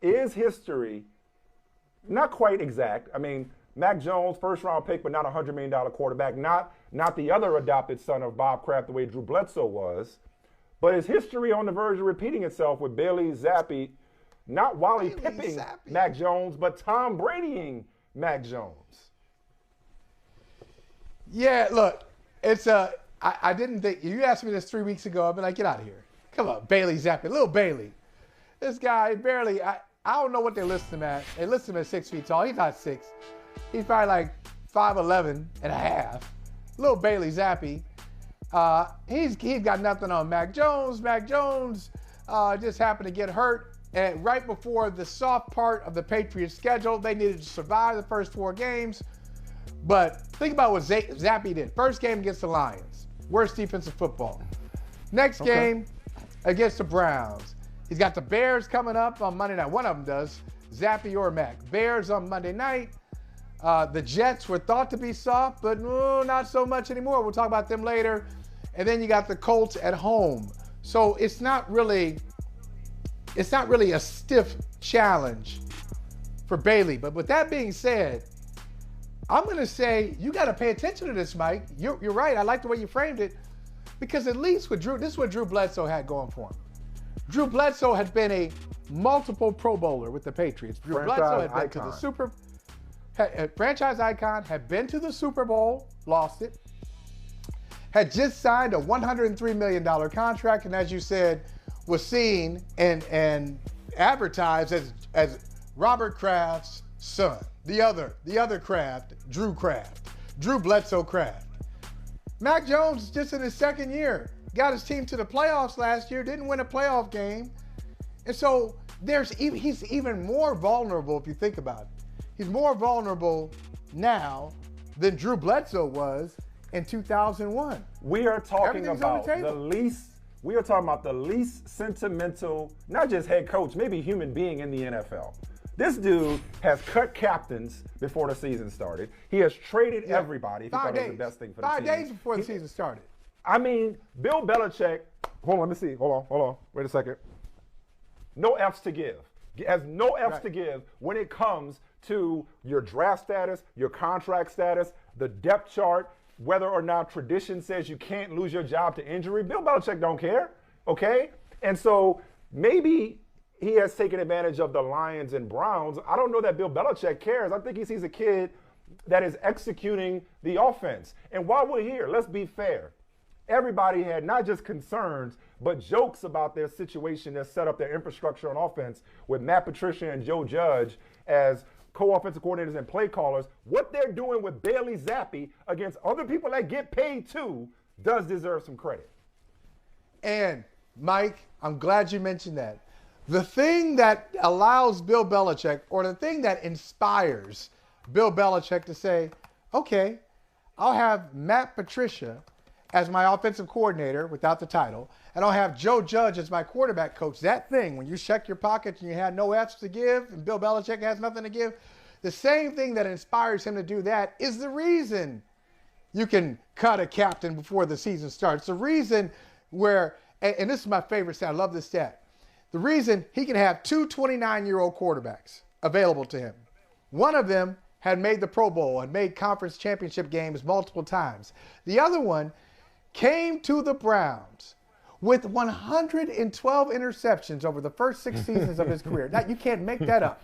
is history not quite exact? I mean, Mac Jones, first-round pick, but not a $100 million quarterback. Not the other adopted son of Bob Kraft the way Drew Bledsoe was. But is history on the verge of repeating itself with Bailey Zappe, not Wally Pipping Mac Jones, but Tom Bradying Mac Jones? Yeah, look, it's I didn't think, you asked me this 3 weeks ago, I'd be like, get out of here. Come on, Bailey Zappe, little Bailey. This guy barely, I don't know what they list him at. They list him at 6 feet tall. He's not 6. He's probably like 5'11 and a half. Little Bailey Zappe. He's got nothing on Mac Jones. Mac Jones just happened to get hurt. And right before the soft part of the Patriots schedule, they needed to survive the first 4 games. But think about what Zappe did. First game against the Lions. Worst defensive football. Next game against the Browns. He's got the Bears coming up on Monday night. One of them does. Zappe or Mac. Bears on Monday night. The Jets were thought to be soft, but not so much anymore. We'll talk about them later. And then you got the Colts at home. So it's not really a stiff challenge for Bailey. But with that being said, I'm going to say you got to pay attention to this, Mike. You're right. I like the way you framed it, because at least with Drew, this is what Drew Bledsoe had going for him. Drew Bledsoe had been a multiple Pro Bowler with the Patriots. Drew Bledsoe had been to the franchise icon, had been to the Super Bowl, lost it, had just signed a $103 million contract, and as you said, was seen and advertised as Robert Kraft's son. The other Kraft, Drew Bledsoe Kraft. Mac Jones is just in his second year. Got his team to the playoffs last year, didn't win a playoff game. And so he's even more vulnerable if you think about it. He's more vulnerable now than Drew Bledsoe was in 2001. We are talking about the least sentimental, not just head coach, maybe human being in the NFL. This dude has cut captains before the season started. He has traded everybody. 5 days. It was the best thing for the 5 team. days before the season started. I mean, Bill Belichick, hold on, let me see. Hold on. Wait a second. No F's to give. Has no F's to give when it comes to your draft status, your contract status, the depth chart, whether or not tradition says you can't lose your job to injury. Bill Belichick don't care, okay? And so maybe he has taken advantage of the Lions and Browns. I don't know that Bill Belichick cares. I think he sees a kid that is executing the offense. And while we're here, let's be fair. Everybody had not just concerns, but jokes about their situation that set up their infrastructure on offense with Matt Patricia and Joe Judge as co-offensive coordinators and play callers. What they're doing with Bailey Zappe against other people that get paid too does deserve some credit. And, Mike, I'm glad you mentioned that. The thing that allows Bill Belichick, or the thing that inspires Bill Belichick to say, okay, I'll have Matt Patricia as my offensive coordinator without the title, and I'll have Joe Judge as my quarterback coach. That thing, when you check your pockets and you had no F's to give and Bill Belichick has nothing to give, the same thing that inspires him to do that is the reason you can cut a captain before the season starts. The reason where, and this is my favorite stat, I love this stat, the reason he can have 2 29-year-old quarterbacks available to him. One of them had made the Pro Bowl, had made conference championship games multiple times. The other one came to the Browns with 112 interceptions over the first 6 seasons of his career. Now, you can't make that up.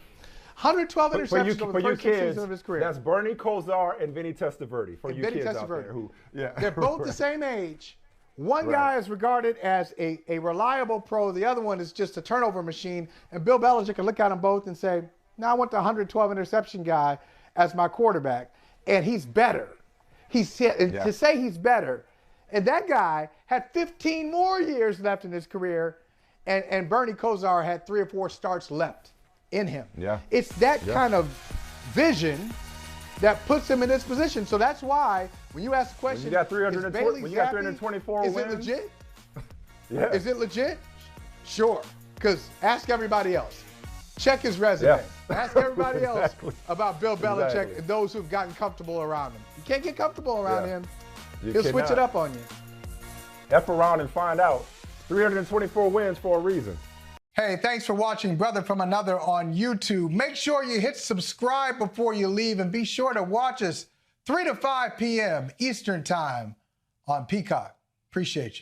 112 interceptions over the first 6 seasons of his career. That's Bernie Kosar and Vinny Testaverde for you kids out there. They're both the same age. One guy is regarded as a reliable pro. The other one is just a turnover machine. And Bill Belichick can look at them both and say, no, I want the 112 interception guy as my quarterback. And he's better. To say he's better. And that guy had 15 more years left in his career, and Bernie Kosar had 3 or 4 starts left in him. Yeah. It's that kind of vision that puts him in this position. So that's why when you ask the question, when you got 324 is wins, it legit? Yeah. Is it legit? Sure. Because ask everybody else. Check his resume. Yeah. Ask everybody else about Bill Belichick and those who've gotten comfortable around him. You can't get comfortable around him. He'll switch it up on you. F around and find out. 324 wins for a reason. Hey, thanks for watching Brother from Another on YouTube. Make sure you hit subscribe before you leave, and be sure to watch us 3 to 5 p.m. Eastern Time on Peacock. Appreciate you.